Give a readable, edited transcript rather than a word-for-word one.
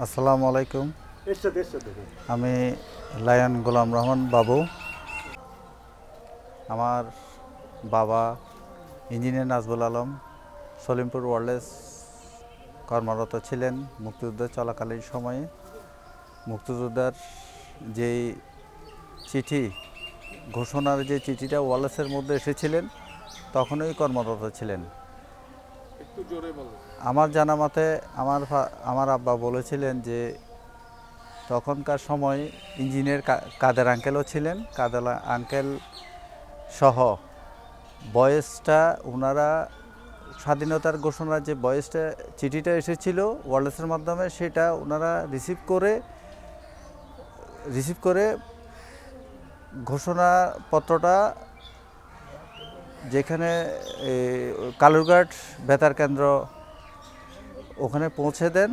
আসসালামু আলাইকুম। আমি লায়ন গোলাম রহমান বাবু। আমার বাবা ইঞ্জিনিয়ার নাজবুল আলম সলিমপুর ওয়ারলেস কর্মরত ছিলেন মুক্তিযুদ্ধ চলাকালীন সময়ে। মুক্তিযোদ্ধার যেই চিঠি ঘোষণার যে চিঠিটা ওয়ারলেসের মধ্যে এসেছিলেন তখনই কর্মরত ছিলেন। একটু জোরে বলো। আমার জানা মতে আমার আব্বা বলেছিলেন যে তখনকার সময় ইঞ্জিনিয়ার কাদের আঙ্কেলও ছিলেন। কাদের আঙ্কেল সহ বয়েসটা ওনারা স্বাধীনতার ঘোষণার যে বয়েসটা চিঠিটা এসেছিল ওয়ারলেসের মাধ্যমে, সেটা ওনারা রিসিভ করে ঘোষণাপত্রটা যেখানে কালুরঘাট বেতার কেন্দ্র ওখানে পৌঁছে দেন।